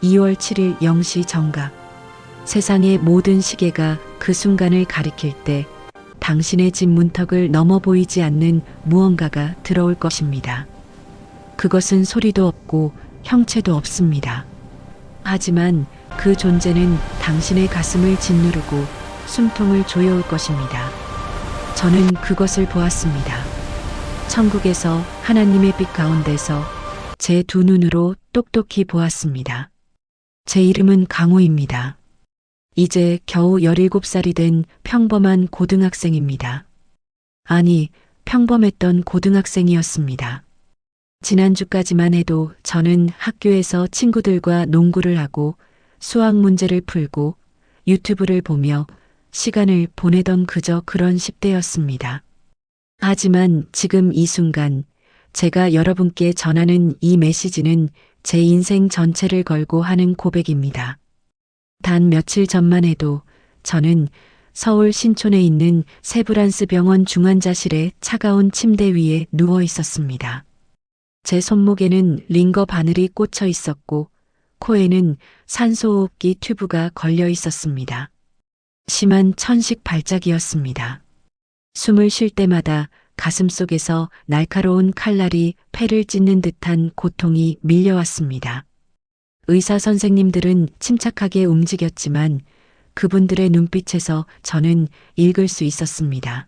2월 7일 0시 정각. 세상의 모든 시계가 그 순간을 가리킬 때 당신의 집 문턱을 넘어 보이지 않는 무언가가 들어올 것입니다. 그것은 소리도 없고 형체도 없습니다. 하지만 그 존재는 당신의 가슴을 짓누르고 숨통을 조여올 것입니다. 저는 그것을 보았습니다. 천국에서 하나님의 빛 가운데서 제 두 눈으로 똑똑히 보았습니다. 제 이름은 강호입니다. 이제 겨우 17살이 된 평범한 고등학생입니다. 아니, 평범했던 고등학생이었습니다. 지난주까지만 해도 저는 학교에서 친구들과 농구를 하고 수학 문제를 풀고 유튜브를 보며 시간을 보내던 그저 그런 10대였습니다. 하지만 지금 이 순간 제가 여러분께 전하는 이 메시지는 제 인생 전체를 걸고 하는 고백입니다. 단 며칠 전만 해도 저는 서울 신촌에 있는 세브란스 병원 중환자실의 차가운 침대 위에 누워 있었습니다. 제 손목에는 링거 바늘이 꽂혀 있었고 코에는 산소호흡기 튜브가 걸려 있었습니다. 심한 천식 발작이었습니다. 숨을 쉴 때마다 가슴 속에서 날카로운 칼날이 폐를 찢는 듯한 고통이 밀려왔습니다. 의사 선생님들은 침착하게 움직였지만 그분들의 눈빛에서 저는 읽을 수 있었습니다.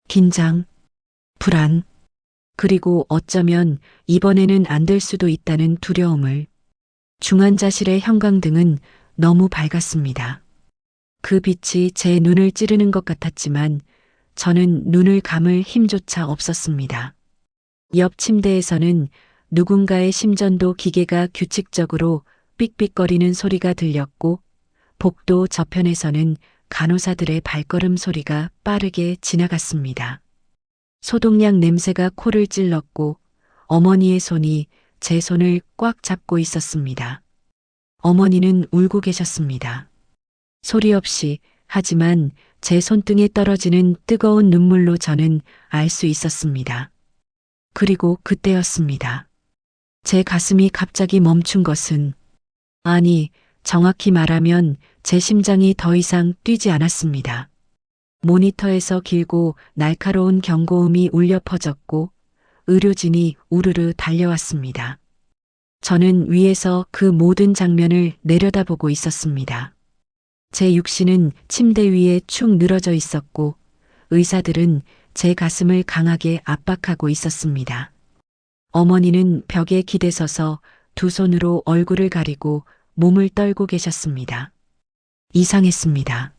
긴장, 불안, 그리고 어쩌면 이번에는 안 될 수도 있다는 두려움을. 중환자실의 형광등은 너무 밝았습니다. 그 빛이 제 눈을 찌르는 것 같았지만 저는 눈을 감을 힘조차 없었습니다. 옆 침대에서는 누군가의 심전도 기계가 규칙적으로 삑삑거리는 소리가 들렸고 복도 저편에서는 간호사들의 발걸음 소리가 빠르게 지나갔습니다. 소독약 냄새가 코를 찔렀고 어머니의 손이 제 손을 꽉 잡고 있었습니다. 어머니는 울고 계셨습니다. 소리 없이, 하지만 제 손등에 떨어지는 뜨거운 눈물로 저는 알 수 있었습니다. 그리고 그때였습니다. 제 가슴이 갑자기 멈춘 것은, 아니, 정확히 말하면 제 심장이 더 이상 뛰지 않았습니다. 모니터에서 길고 날카로운 경고음이 울려 퍼졌고 의료진이 우르르 달려왔습니다. 저는 위에서 그 모든 장면을 내려다보고 있었습니다. 제 육신은 침대 위에 축 늘어져 있었고 의사들은 제 가슴을 강하게 압박하고 있었습니다. 어머니는 벽에 기대서서 두 손으로 얼굴을 가리고 몸을 떨고 계셨습니다. 이상했습니다.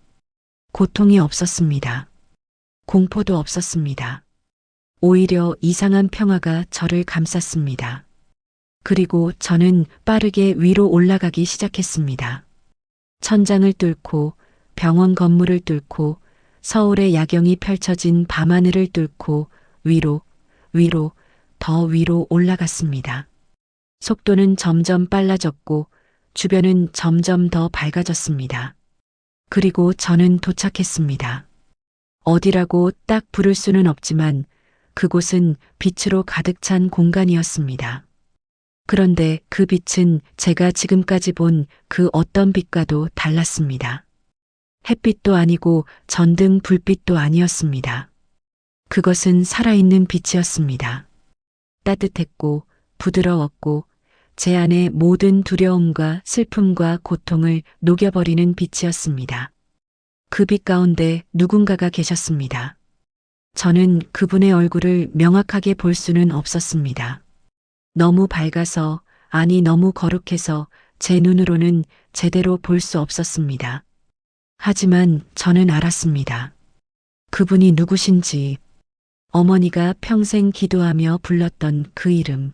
고통이 없었습니다. 공포도 없었습니다. 오히려 이상한 평화가 저를 감쌌습니다. 그리고 저는 빠르게 위로 올라가기 시작했습니다. 천장을 뚫고 병원 건물을 뚫고 서울의 야경이 펼쳐진 밤하늘을 뚫고 위로, 더 위로 올라갔습니다. 속도는 점점 빨라졌고 주변은 점점 더 밝아졌습니다. 그리고 저는 도착했습니다. 어디라고 딱 부를 수는 없지만 그곳은 빛으로 가득 찬 공간이었습니다. 그런데 그 빛은 제가 지금까지 본 그 어떤 빛과도 달랐습니다. 햇빛도 아니고 전등 불빛도 아니었습니다. 그것은 살아있는 빛이었습니다. 따뜻했고 부드러웠고 제 안의 모든 두려움과 슬픔과 고통을 녹여버리는 빛이었습니다. 그 빛 가운데 누군가가 계셨습니다. 저는 그분의 얼굴을 명확하게 볼 수는 없었습니다. 너무 밝아서, 아니 너무 거룩해서 제 눈으로는 제대로 볼 수 없었습니다. 하지만 저는 알았습니다. 그분이 누구신지, 어머니가 평생 기도하며 불렀던 그 이름,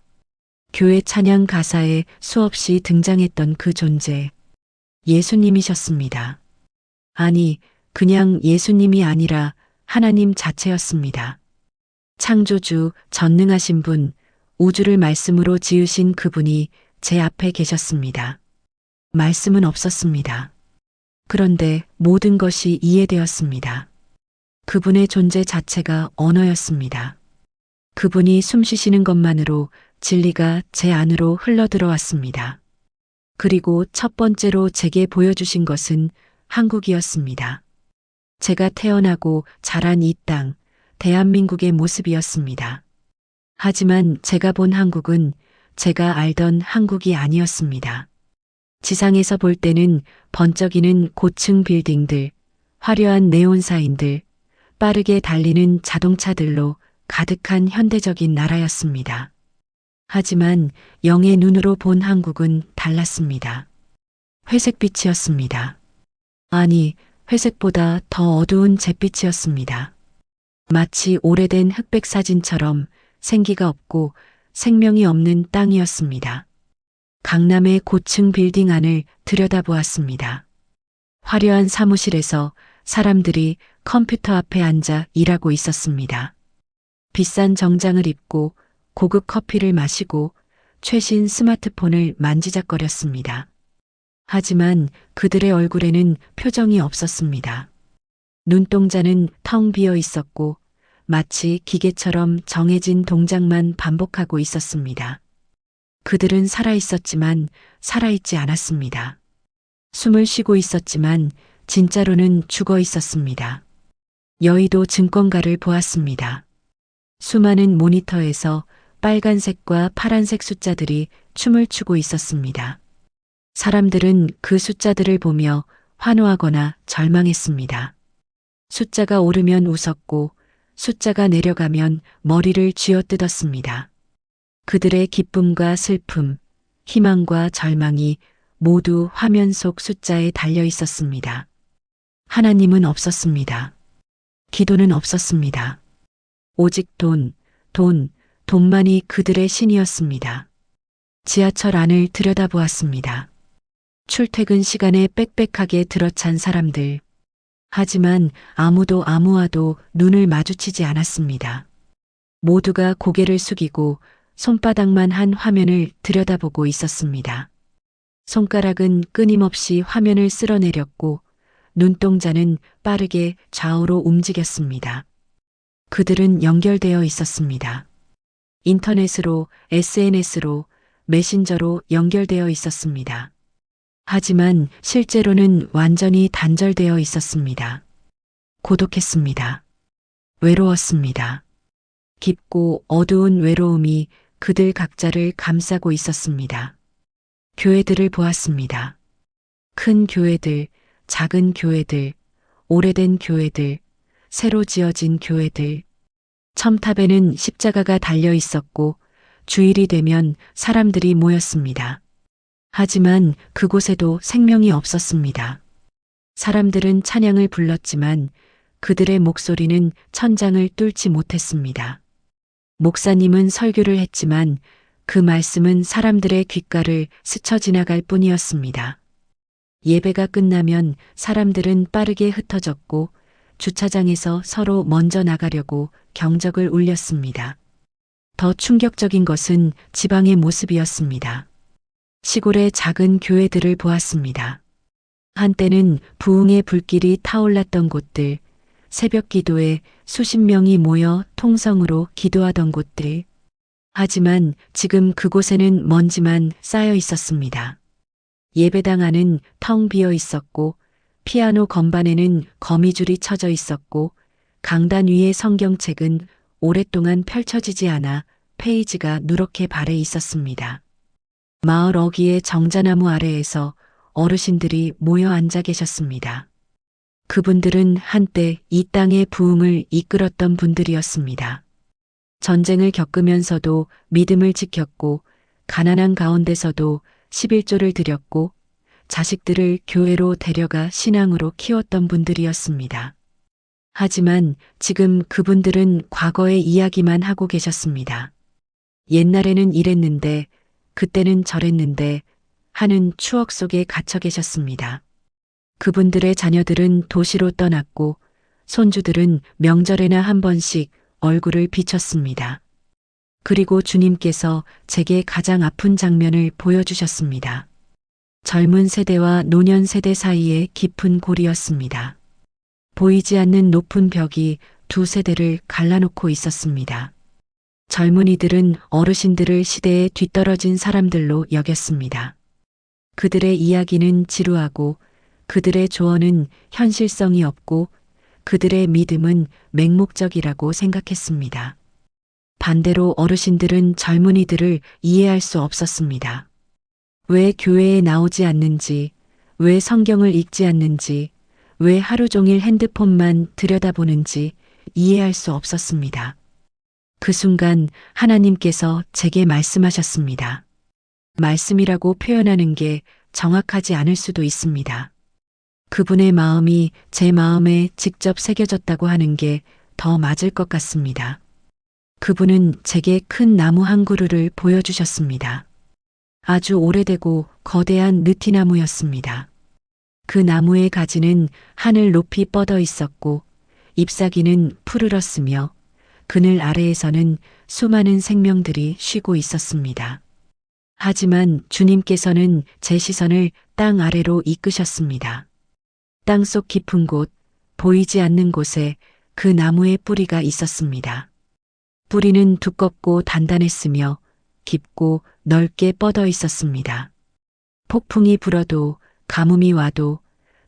교회 찬양 가사에 수없이 등장했던 그 존재, 예수님이셨습니다. 아니, 그냥 예수님이 아니라 하나님 자체였습니다. 창조주, 전능하신 분, 우주를 말씀으로 지으신 그분이 제 앞에 계셨습니다. 말씀은 없었습니다. 그런데 모든 것이 이해되었습니다. 그분의 존재 자체가 언어였습니다. 그분이 숨 쉬시는 것만으로 진리가 제 안으로 흘러들어왔습니다. 그리고 첫 번째로 제게 보여주신 것은 한국이었습니다. 제가 태어나고 자란 이 땅, 대한민국의 모습이었습니다. 하지만 제가 본 한국은 제가 알던 한국이 아니었습니다. 지상에서 볼 때는 번쩍이는 고층 빌딩들, 화려한 네온사인들, 빠르게 달리는 자동차들로 가득한 현대적인 나라였습니다. 하지만 영의 눈으로 본 한국은 달랐습니다. 회색빛이었습니다. 아니, 회색보다 더 어두운 잿빛이었습니다. 마치 오래된 흑백 사진처럼 생기가 없고 생명이 없는 땅이었습니다. 강남의 고층 빌딩 안을 들여다보았습니다. 화려한 사무실에서 사람들이 컴퓨터 앞에 앉아 일하고 있었습니다. 비싼 정장을 입고 고급 커피를 마시고 최신 스마트폰을 만지작거렸습니다. 하지만 그들의 얼굴에는 표정이 없었습니다. 눈동자는 텅 비어 있었고 마치 기계처럼 정해진 동작만 반복하고 있었습니다. 그들은 살아 있었지만 살아있지 않았습니다. 숨을 쉬고 있었지만 진짜로는 죽어 있었습니다. 여의도 증권가를 보았습니다. 수많은 모니터에서 빨간색과 파란색 숫자들이 춤을 추고 있었습니다. 사람들은 그 숫자들을 보며 환호하거나 절망했습니다. 숫자가 오르면 웃었고 숫자가 내려가면 머리를 쥐어뜯었습니다. 그들의 기쁨과 슬픔, 희망과 절망이 모두 화면 속 숫자에 달려 있었습니다. 하나님은 없었습니다. 기도는 없었습니다. 오직 돈만이 그들의 신이었습니다. 지하철 안을 들여다보았습니다. 출퇴근 시간에 빽빽하게 들어찬 사람들. 하지만 아무와도 눈을 마주치지 않았습니다. 모두가 고개를 숙이고 손바닥만 한 화면을 들여다보고 있었습니다. 손가락은 끊임없이 화면을 쓸어내렸고 눈동자는 빠르게 좌우로 움직였습니다. 그들은 연결되어 있었습니다. 인터넷으로, SNS로, 메신저로 연결되어 있었습니다. 하지만 실제로는 완전히 단절되어 있었습니다. 고독했습니다. 외로웠습니다. 깊고 어두운 외로움이 그들 각자를 감싸고 있었습니다. 교회들을 보았습니다. 큰 교회들, 작은 교회들, 오래된 교회들, 새로 지어진 교회들. 첨탑에는 십자가가 달려 있었고 주일이 되면 사람들이 모였습니다. 하지만 그곳에도 생명이 없었습니다. 사람들은 찬양을 불렀지만 그들의 목소리는 천장을 뚫지 못했습니다. 목사님은 설교를 했지만 그 말씀은 사람들의 귓가를 스쳐 지나갈 뿐이었습니다. 예배가 끝나면 사람들은 빠르게 흩어졌고 주차장에서 서로 먼저 나가려고 경적을 울렸습니다. 더 충격적인 것은 지방의 모습이었습니다. 시골의 작은 교회들을 보았습니다. 한때는 부흥의 불길이 타올랐던 곳들, 새벽 기도에 수십 명이 모여 통성으로 기도하던 곳들. 하지만 지금 그곳에는 먼지만 쌓여 있었습니다. 예배당 안은 텅 비어 있었고 피아노 건반에는 거미줄이 쳐져 있었고 강단 위의 성경책은 오랫동안 펼쳐지지 않아 페이지가 누렇게 발해 있었습니다. 마을 어귀의 정자나무 아래에서 어르신들이 모여 앉아 계셨습니다. 그분들은 한때 이 땅의 부흥을 이끌었던 분들이었습니다. 전쟁을 겪으면서도 믿음을 지켰고 가난한 가운데서도 11조를 드렸고 자식들을 교회로 데려가 신앙으로 키웠던 분들이었습니다. 하지만 지금 그분들은 과거의 이야기만 하고 계셨습니다. 옛날에는 이랬는데 그때는 저랬는데 하는 추억 속에 갇혀 계셨습니다. 그분들의 자녀들은 도시로 떠났고 손주들은 명절에나 한 번씩 얼굴을 비췄습니다. 그리고 주님께서 제게 가장 아픈 장면을 보여주셨습니다. 젊은 세대와 노년 세대 사이에 깊은 골이었습니다. 보이지 않는 높은 벽이 두 세대를 갈라놓고 있었습니다. 젊은이들은 어르신들을 시대에 뒤떨어진 사람들로 여겼습니다. 그들의 이야기는 지루하고 그들의 조언은 현실성이 없고 그들의 믿음은 맹목적이라고 생각했습니다. 반대로 어르신들은 젊은이들을 이해할 수 없었습니다. 왜 교회에 나오지 않는지, 왜 성경을 읽지 않는지, 왜 하루 종일 핸드폰만 들여다보는지 이해할 수 없었습니다. 그 순간 하나님께서 제게 말씀하셨습니다. 말씀이라고 표현하는 게 정확하지 않을 수도 있습니다. 그분의 마음이 제 마음에 직접 새겨졌다고 하는 게 더 맞을 것 같습니다. 그분은 제게 큰 나무 한 그루를 보여주셨습니다. 아주 오래되고 거대한 느티나무였습니다. 그 나무의 가지는 하늘 높이 뻗어 있었고 잎사귀는 푸르렀으며 그늘 아래에서는 수많은 생명들이 쉬고 있었습니다. 하지만 주님께서는 제 시선을 땅 아래로 이끄셨습니다. 땅속 깊은 곳, 보이지 않는 곳에 그 나무의 뿌리가 있었습니다. 뿌리는 두껍고 단단했으며 깊고 넓게 뻗어 있었습니다. 폭풍이 불어도 가뭄이 와도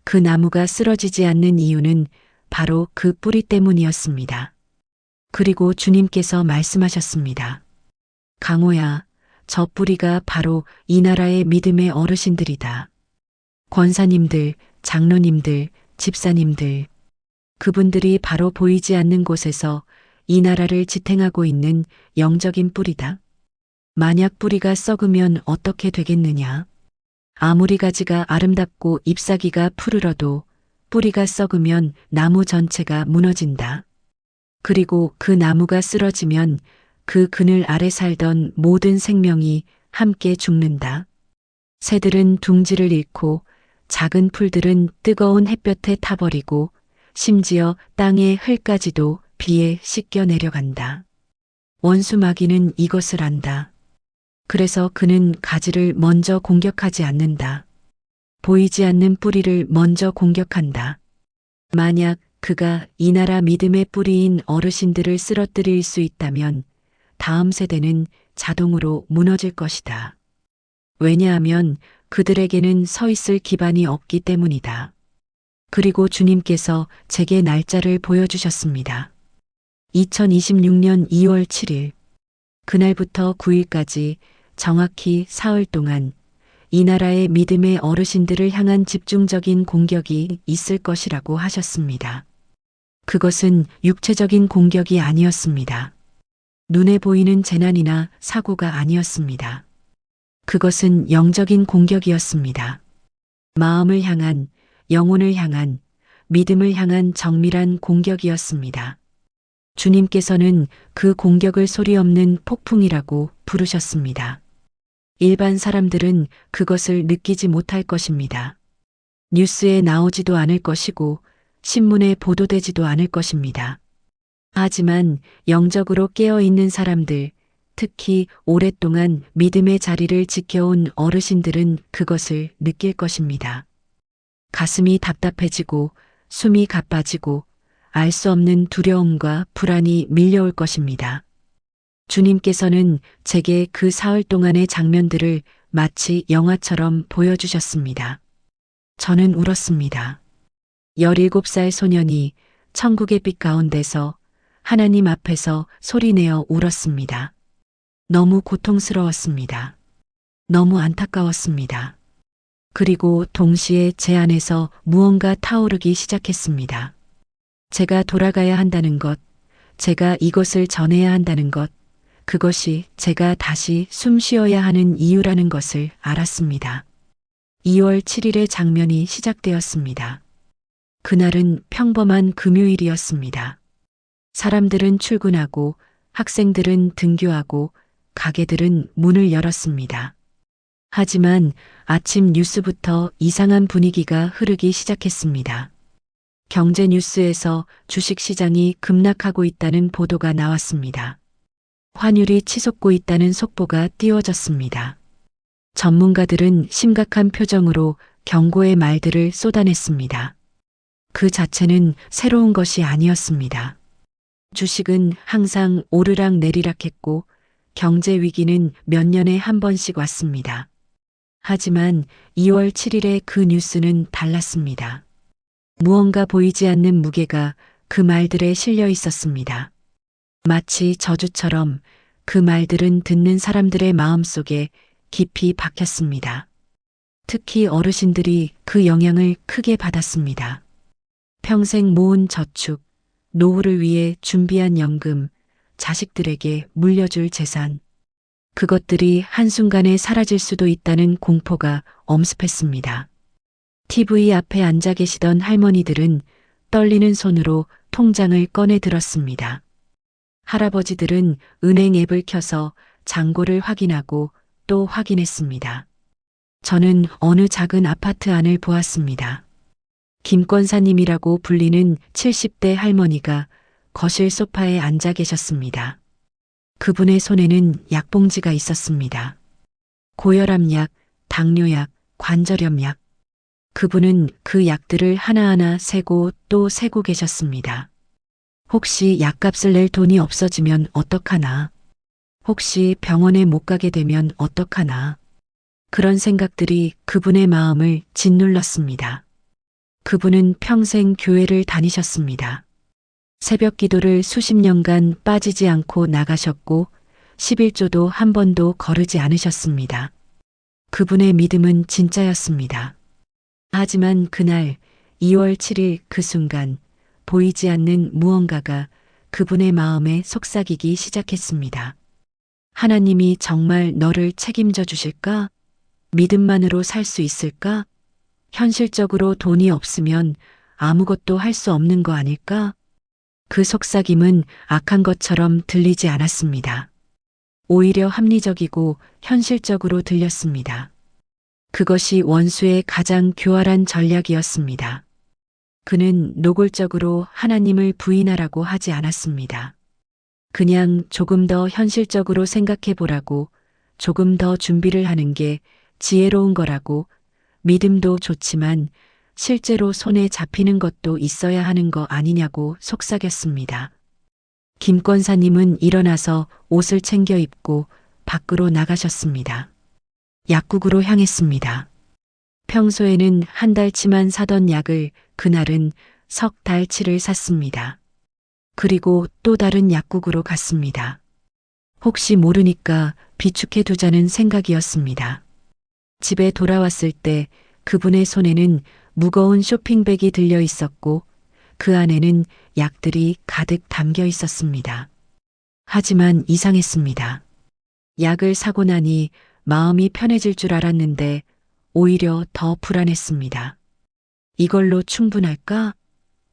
그 나무가 쓰러지지 않는 이유는 바로 그 뿌리 때문이었습니다. 그리고 주님께서 말씀하셨습니다. 강호야, 저 뿌리가 바로 이 나라의 믿음의 어르신들이다. 권사님들, 장로님들, 집사님들, 그분들이 바로 보이지 않는 곳에서 이 나라를 지탱하고 있는 영적인 뿌리다. 만약 뿌리가 썩으면 어떻게 되겠느냐? 아무리 가지가 아름답고 잎사귀가 푸르러도 뿌리가 썩으면 나무 전체가 무너진다. 그리고 그 나무가 쓰러지면 그 그늘 아래 살던 모든 생명이 함께 죽는다. 새들은 둥지를 잃고 작은 풀들은 뜨거운 햇볕에 타버리고 심지어 땅의 흙까지도 비에 씻겨 내려간다. 원수 마귀는 이것을 안다. 그래서 그는 가지를 먼저 공격하지 않는다. 보이지 않는 뿌리를 먼저 공격한다. 만약 그가 이 나라 믿음의 뿌리인 어르신들을 쓰러뜨릴 수 있다면 다음 세대는 자동으로 무너질 것이다. 왜냐하면 그들에게는 서 있을 기반이 없기 때문이다. 그리고 주님께서 제게 날짜를 보여주셨습니다. 2026년 2월 7일. 그날부터 9일까지 정확히 사흘 동안 이 나라의 믿음의 어르신들을 향한 집중적인 공격이 있을 것이라고 하셨습니다. 그것은 육체적인 공격이 아니었습니다. 눈에 보이는 재난이나 사고가 아니었습니다. 그것은 영적인 공격이었습니다. 마음을 향한, 영혼을 향한, 믿음을 향한 정밀한 공격이었습니다. 주님께서는 그 공격을 소리 없는 폭풍이라고 부르셨습니다. 일반 사람들은 그것을 느끼지 못할 것입니다. 뉴스에 나오지도 않을 것이고 신문에 보도되지도 않을 것입니다. 하지만 영적으로 깨어있는 사람들, 특히 오랫동안 믿음의 자리를 지켜온 어르신들은 그것을 느낄 것입니다. 가슴이 답답해지고 숨이 가빠지고 알 수 없는 두려움과 불안이 밀려올 것입니다. 주님께서는 제게 그 사흘 동안의 장면들을 마치 영화처럼 보여주셨습니다. 저는 울었습니다. 17살 소년이 천국의 빛 가운데서 하나님 앞에서 소리내어 울었습니다. 너무 고통스러웠습니다. 너무 안타까웠습니다. 그리고 동시에 제 안에서 무언가 타오르기 시작했습니다. 제가 돌아가야 한다는 것, 제가 이것을 전해야 한다는 것, 그것이 제가 다시 숨 쉬어야 하는 이유라는 것을 알았습니다. 2월 7일의 장면이 시작되었습니다. 그날은 평범한 금요일이었습니다. 사람들은 출근하고 학생들은 등교하고 가게들은 문을 열었습니다. 하지만 아침 뉴스부터 이상한 분위기가 흐르기 시작했습니다. 경제 뉴스에서 주식시장이 급락하고 있다는 보도가 나왔습니다. 환율이 치솟고 있다는 속보가 띄워졌습니다. 전문가들은 심각한 표정으로 경고의 말들을 쏟아냈습니다. 그 자체는 새로운 것이 아니었습니다. 주식은 항상 오르락 내리락 했고 경제 위기는 몇 년에 한 번씩 왔습니다. 하지만 2월 7일의 그 뉴스는 달랐습니다. 무언가 보이지 않는 무게가 그 말들에 실려 있었습니다. 마치 저주처럼 그 말들은 듣는 사람들의 마음속에 깊이 박혔습니다. 특히 어르신들이 그 영향을 크게 받았습니다. 평생 모은 저축, 노후를 위해 준비한 연금, 자식들에게 물려줄 재산. 그것들이 한순간에 사라질 수도 있다는 공포가 엄습했습니다. TV 앞에 앉아 계시던 할머니들은 떨리는 손으로 통장을 꺼내 들었습니다. 할아버지들은 은행 앱을 켜서 잔고를 확인하고 또 확인했습니다. 저는 어느 작은 아파트 안을 보았습니다. 김권사님이라고 불리는 70대 할머니가 거실 소파에 앉아 계셨습니다. 그분의 손에는 약봉지가 있었습니다. 고혈압약, 당뇨약, 관절염약. 그분은 그 약들을 하나하나 세고 또 세고 계셨습니다. 혹시 약값을 낼 돈이 없어지면 어떡하나? 혹시 병원에 못 가게 되면 어떡하나? 그런 생각들이 그분의 마음을 짓눌렀습니다. 그분은 평생 교회를 다니셨습니다. 새벽 기도를 수십 년간 빠지지 않고 나가셨고 11조도 한 번도 거르지 않으셨습니다. 그분의 믿음은 진짜였습니다. 하지만 그날 2월 7일 그 순간 보이지 않는 무언가가 그분의 마음에 속삭이기 시작했습니다. 하나님이 정말 너를 책임져 주실까? 믿음만으로 살 수 있을까? 현실적으로 돈이 없으면 아무것도 할 수 없는 거 아닐까? 그 속삭임은 악한 것처럼 들리지 않았습니다. 오히려 합리적이고 현실적으로 들렸습니다. 그것이 원수의 가장 교활한 전략이었습니다. 그는 노골적으로 하나님을 부인하라고 하지 않았습니다. 그냥 조금 더 현실적으로 생각해 보라고, 조금 더 준비를 하는 게 지혜로운 거라고, 믿음도 좋지만 실제로 손에 잡히는 것도 있어야 하는 거 아니냐고 속삭였습니다. 김권사님은 일어나서 옷을 챙겨 입고 밖으로 나가셨습니다. 약국으로 향했습니다. 평소에는 한 달치만 사던 약을 그날은 석 달치를 샀습니다. 그리고 또 다른 약국으로 갔습니다. 혹시 모르니까 비축해 두자는 생각이었습니다. 집에 돌아왔을 때 그분의 손에는 무거운 쇼핑백이 들려 있었고 그 안에는 약들이 가득 담겨 있었습니다. 하지만 이상했습니다. 약을 사고 나니 마음이 편해질 줄 알았는데 오히려 더 불안했습니다. 이걸로 충분할까?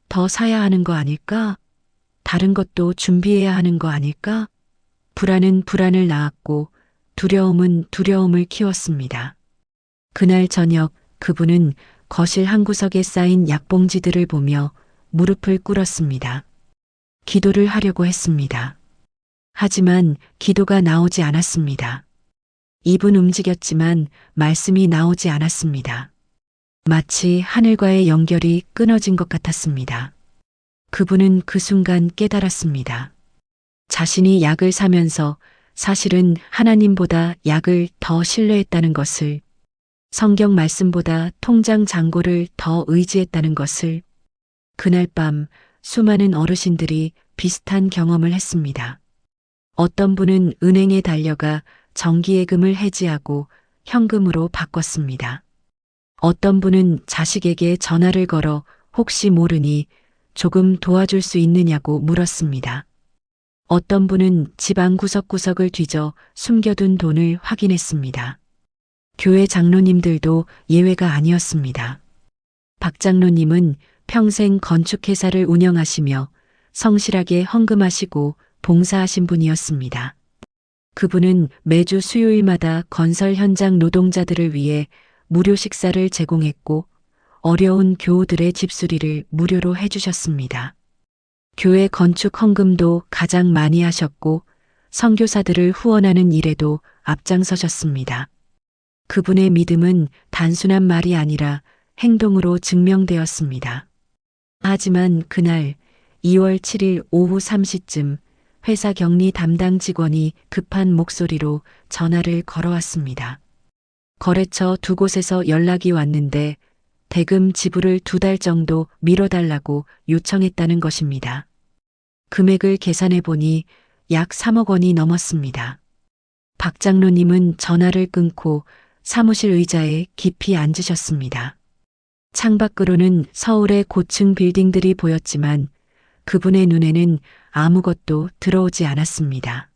더 사야 하는 거 아닐까? 다른 것도 준비해야 하는 거 아닐까? 불안은 불안을 낳았고 두려움은 두려움을 키웠습니다. 그날 저녁 그분은 거실 한 구석에 쌓인 약봉지들을 보며 무릎을 꿇었습니다. 기도를 하려고 했습니다. 하지만 기도가 나오지 않았습니다. 입은 움직였지만 말씀이 나오지 않았습니다. 마치 하늘과의 연결이 끊어진 것 같았습니다. 그분은 그 순간 깨달았습니다. 자신이 약을 사면서 사실은 하나님보다 약을 더 신뢰했다는 것을, 성경 말씀보다 통장 잔고를 더 의지했다는 것을. 그날 밤 수많은 어르신들이 비슷한 경험을 했습니다. 어떤 분은 은행에 달려가 정기예금을 해지하고 현금으로 바꿨습니다. 어떤 분은 자식에게 전화를 걸어 혹시 모르니 조금 도와줄 수 있느냐고 물었습니다. 어떤 분은 집안 구석구석을 뒤져 숨겨둔 돈을 확인했습니다. 교회 장로님들도 예외가 아니었습니다. 박 장로님은 평생 건축회사를 운영하시며 성실하게 헌금하시고 봉사하신 분이었습니다. 그분은 매주 수요일마다 건설 현장 노동자들을 위해 무료 식사를 제공했고 어려운 교우들의 집수리를 무료로 해주셨습니다. 교회 건축 헌금도 가장 많이 하셨고 선교사들을 후원하는 일에도 앞장서셨습니다. 그분의 믿음은 단순한 말이 아니라 행동으로 증명되었습니다. 하지만 그날 2월 7일 오후 3시쯤 회사 격리 담당 직원이 급한 목소리로 전화를 걸어왔습니다. 거래처 두 곳에서 연락이 왔는데 대금 지불을 2달 정도 미뤄달라고 요청했다는 것입니다. 금액을 계산해 보니 약 3억 원이 넘었습니다. 박 장로님은 전화를 끊고 사무실 의자에 깊이 앉으셨습니다. 창밖으로는 서울의 고층 빌딩들이 보였지만 그분의 눈에는 아무것도 들어오지 않았습니다.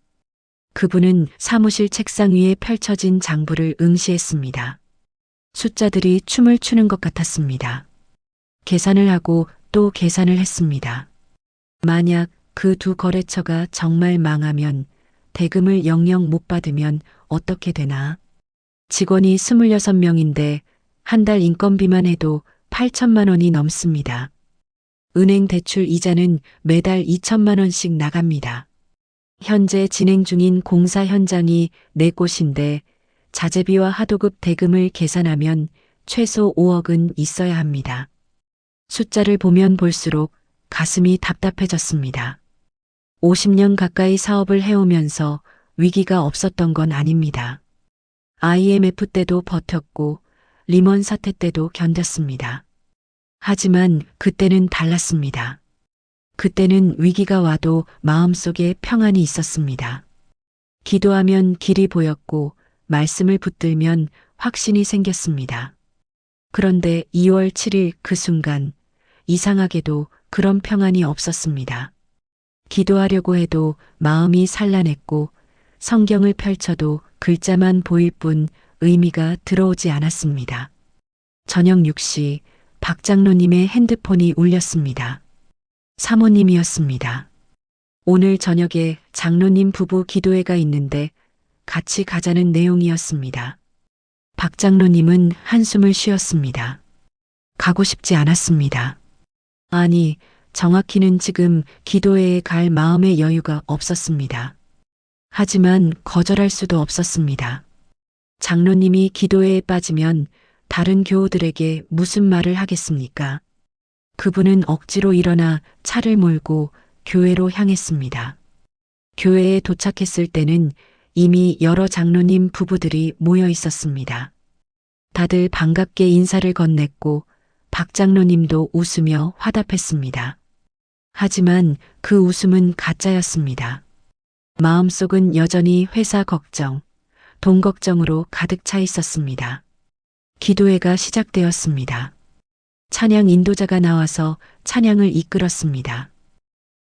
그분은 사무실 책상 위에 펼쳐진 장부를 응시했습니다. 숫자들이 춤을 추는 것 같았습니다. 계산을 하고 또 계산을 했습니다. 만약 그 두 거래처가 정말 망하면 대금을 영영 못 받으면 어떻게 되나? 직원이 26명인데 한 달 인건비만 해도 8천만 원이 넘습니다. 은행 대출 이자는 매달 2천만 원씩 나갑니다. 현재 진행 중인 공사 현장이 4곳인데 자재비와 하도급 대금을 계산하면 최소 5억은 있어야 합니다. 숫자를 보면 볼수록 가슴이 답답해졌습니다. 50년 가까이 사업을 해오면서 위기가 없었던 건 아닙니다. IMF 때도 버텼고 리먼 사태 때도 견뎠습니다. 하지만 그때는 달랐습니다. 그때는 위기가 와도 마음속에 평안이 있었습니다. 기도하면 길이 보였고 말씀을 붙들면 확신이 생겼습니다. 그런데 2월 7일 그 순간 이상하게도 그런 평안이 없었습니다. 기도하려고 해도 마음이 산란했고 성경을 펼쳐도 글자만 보일 뿐 의미가 들어오지 않았습니다. 저녁 6시 박 장로님의 핸드폰이 울렸습니다. 사모님이었습니다. 오늘 저녁에 장로님 부부 기도회가 있는데 같이 가자는 내용이었습니다. 박 장로님은 한숨을 쉬었습니다. 가고 싶지 않았습니다. 아니, 정확히는 지금 기도회에 갈 마음의 여유가 없었습니다. 하지만 거절할 수도 없었습니다. 장로님이 기도회에 빠지면 다른 교우들에게 무슨 말을 하겠습니까? 그분은 억지로 일어나 차를 몰고 교회로 향했습니다. 교회에 도착했을 때는 이미 여러 장로님 부부들이 모여 있었습니다. 다들 반갑게 인사를 건넸고 박 장로님도 웃으며 화답했습니다. 하지만 그 웃음은 가짜였습니다. 마음속은 여전히 회사 걱정, 돈 걱정으로 가득 차 있었습니다. 기도회가 시작되었습니다. 찬양 인도자가 나와서 찬양을 이끌었습니다.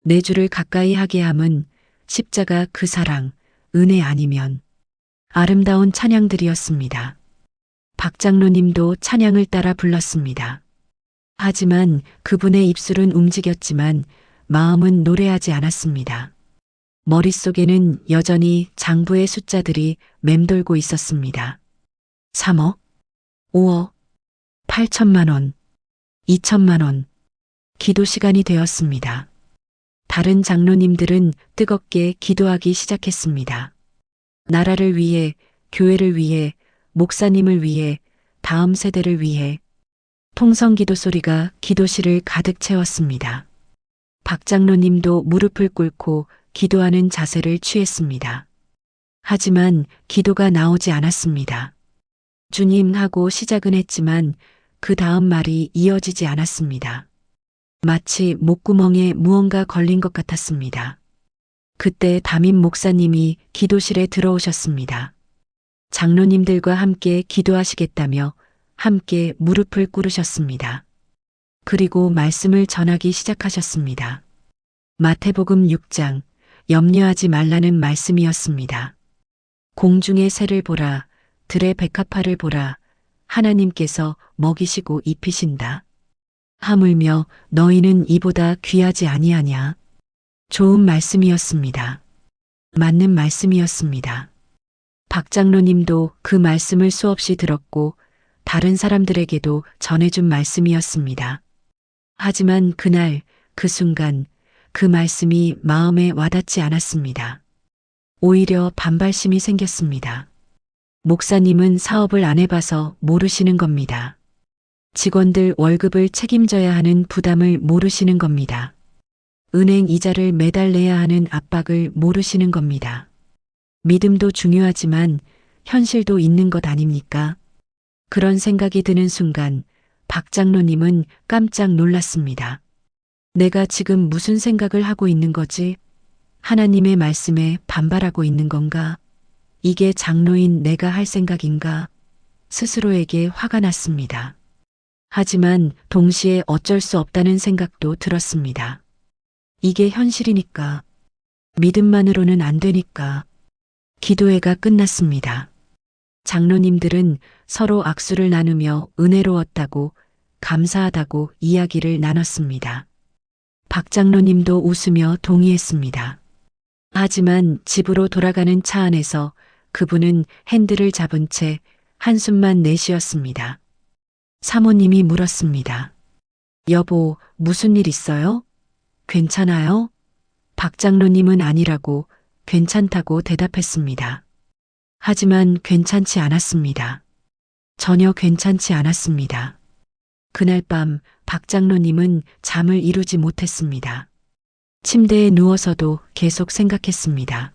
내 주를 가까이 하게 함은 십자가 그 사랑, 은혜 아니면 아름다운 찬양들이었습니다. 박 장로님도 찬양을 따라 불렀습니다. 하지만 그분의 입술은 움직였지만 마음은 노래하지 않았습니다. 머릿속에는 여전히 장부의 숫자들이 맴돌고 있었습니다. 3억, 5억, 8천만 원, 2천만 원. 기도 시간이 되었습니다. 다른 장로님들은 뜨겁게 기도하기 시작했습니다. 나라를 위해, 교회를 위해, 목사님을 위해, 다음 세대를 위해. 통성기도 소리가 기도실을 가득 채웠습니다. 박 장로님도 무릎을 꿇고 기도하는 자세를 취했습니다. 하지만 기도가 나오지 않았습니다. 주님 하고 시작은 했지만 그 다음 말이 이어지지 않았습니다. 마치 목구멍에 무언가 걸린 것 같았습니다. 그때 담임 목사님이 기도실에 들어오셨습니다. 장로님들과 함께 기도하시겠다며 함께 무릎을 꿇으셨습니다. 그리고 말씀을 전하기 시작하셨습니다. 마태복음 6장, 염려하지 말라는 말씀이었습니다. 공중의 새를 보라, 들의 백합화를 보라, 하나님께서 먹이시고 입히신다. 하물며 너희는 이보다 귀하지 아니하냐. 좋은 말씀이었습니다. 맞는 말씀이었습니다. 박 장로님도 그 말씀을 수없이 들었고 다른 사람들에게도 전해준 말씀이었습니다. 하지만 그날, 그 순간, 그 말씀이 마음에 와닿지 않았습니다. 오히려 반발심이 생겼습니다. 목사님은 사업을 안 해봐서 모르시는 겁니다. 직원들 월급을 책임져야 하는 부담을 모르시는 겁니다. 은행 이자를 매달 내야 하는 압박을 모르시는 겁니다. 믿음도 중요하지만 현실도 있는 것 아닙니까? 그런 생각이 드는 순간 박 장로님은 깜짝 놀랐습니다. 내가 지금 무슨 생각을 하고 있는 거지? 하나님의 말씀에 반발하고 있는 건가? 이게 장로인 내가 할 생각인가? 스스로에게 화가 났습니다. 하지만 동시에 어쩔 수 없다는 생각도 들었습니다. 이게 현실이니까. 믿음만으로는 안 되니까. 기도회가 끝났습니다. 장로님들은 서로 악수를 나누며 은혜로웠다고, 감사하다고 이야기를 나눴습니다. 박 장로님도 웃으며 동의했습니다. 하지만 집으로 돌아가는 차 안에서 그분은 핸들을 잡은 채 한숨만 내쉬었습니다. 사모님이 물었습니다. 여보, 무슨 일 있어요? 괜찮아요? 박 장로님은 아니라고 괜찮다고 대답했습니다. 하지만 괜찮지 않았습니다. 전혀 괜찮지 않았습니다. 그날 밤 박 장로님은 잠을 이루지 못했습니다. 침대에 누워서도 계속 생각했습니다.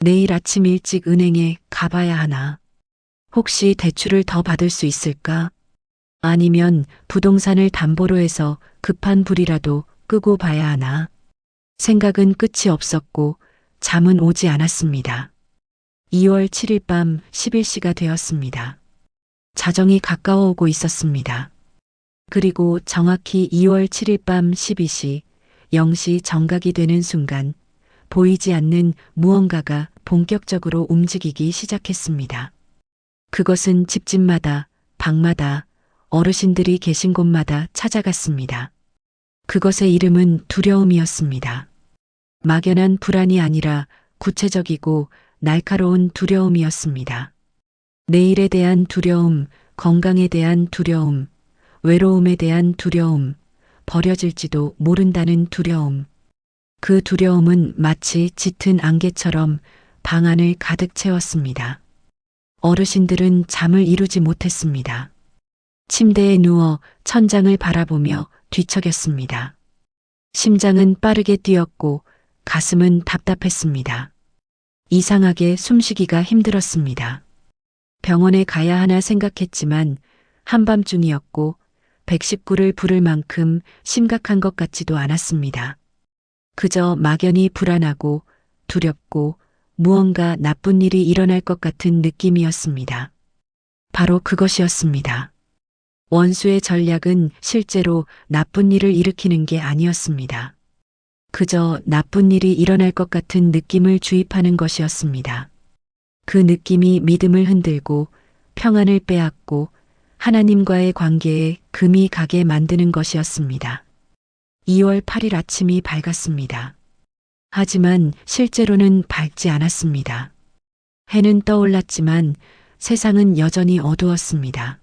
내일 아침 일찍 은행에 가봐야 하나? 혹시 대출을 더 받을 수 있을까? 아니면 부동산을 담보로 해서 급한 불이라도 끄고 봐야 하나? 생각은 끝이 없었고 잠은 오지 않았습니다. 2월 7일 밤 11시가 되었습니다. 자정이 가까워 오고 있었습니다. 그리고 정확히 2월 7일 밤 12시, 0시 정각이 되는 순간 보이지 않는 무언가가 본격적으로 움직이기 시작했습니다. 그것은 집집마다, 방마다, 어르신들이 계신 곳마다 찾아갔습니다. 그것의 이름은 두려움이었습니다. 막연한 불안이 아니라 구체적이고 날카로운 두려움이었습니다. 내일에 대한 두려움, 건강에 대한 두려움, 외로움에 대한 두려움, 버려질지도 모른다는 두려움. 그 두려움은 마치 짙은 안개처럼 방 안을 가득 채웠습니다. 어르신들은 잠을 이루지 못했습니다. 침대에 누워 천장을 바라보며 뒤척였습니다. 심장은 빠르게 뛰었고 가슴은 답답했습니다. 이상하게 숨쉬기가 힘들었습니다. 병원에 가야 하나 생각했지만 한밤중이었고 119를 부를 만큼 심각한 것 같지도 않았습니다. 그저 막연히 불안하고 두렵고 무언가 나쁜 일이 일어날 것 같은 느낌이었습니다. 바로 그것이었습니다. 원수의 전략은 실제로 나쁜 일을 일으키는 게 아니었습니다. 그저 나쁜 일이 일어날 것 같은 느낌을 주입하는 것이었습니다. 그 느낌이 믿음을 흔들고 평안을 빼앗고 하나님과의 관계에 금이 가게 만드는 것이었습니다. 2월 8일 아침이 밝았습니다. 하지만 실제로는 밝지 않았습니다. 해는 떠올랐지만 세상은 여전히 어두웠습니다.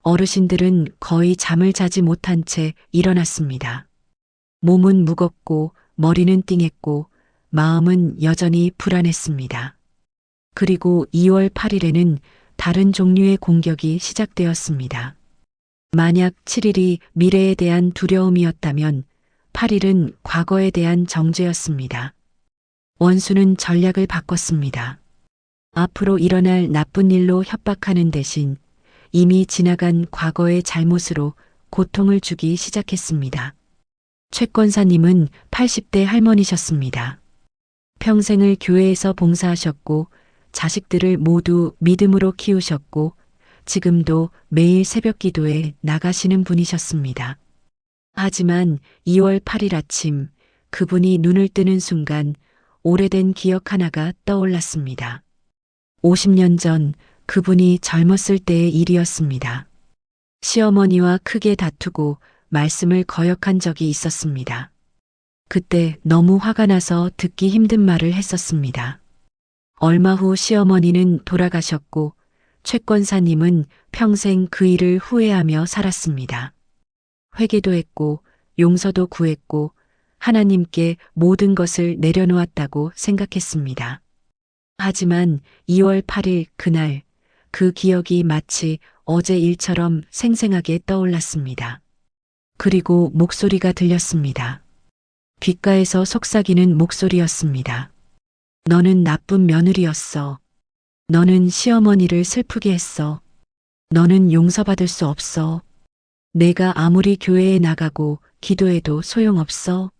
어르신들은 거의 잠을 자지 못한 채 일어났습니다. 몸은 무겁고 머리는 띵했고 마음은 여전히 불안했습니다. 그리고 2월 8일에는 다른 종류의 공격이 시작되었습니다. 만약 7일이 미래에 대한 두려움이었다면 8일은 과거에 대한 정죄였습니다. 원수는 전략을 바꿨습니다. 앞으로 일어날 나쁜 일로 협박하는 대신 이미 지나간 과거의 잘못으로 고통을 주기 시작했습니다. 최 권사님은 80대 할머니셨습니다. 평생을 교회에서 봉사하셨고 자식들을 모두 믿음으로 키우셨고 지금도 매일 새벽 기도에 나가시는 분이셨습니다. 하지만 2월 8일 아침 그분이 눈을 뜨는 순간 오래된 기억 하나가 떠올랐습니다. 50년 전 그분이 젊었을 때의 일이었습니다. 시어머니와 크게 다투고 말씀을 거역한 적이 있었습니다. 그때 너무 화가 나서 듣기 힘든 말을 했었습니다. 얼마 후 시어머니는 돌아가셨고 최 권사님은 평생 그 일을 후회하며 살았습니다. 회개도 했고 용서도 구했고 하나님께 모든 것을 내려놓았다고 생각했습니다. 하지만 2월 8일 그날 그 기억이 마치 어제 일처럼 생생하게 떠올랐습니다. 그리고 목소리가 들렸습니다. 귓가에서 속삭이는 목소리였습니다. 너는 나쁜 며느리였어. 너는 시어머니를 슬프게 했어. 너는 용서받을 수 없어. 내가 아무리 교회에 나가고 기도해도 소용없어.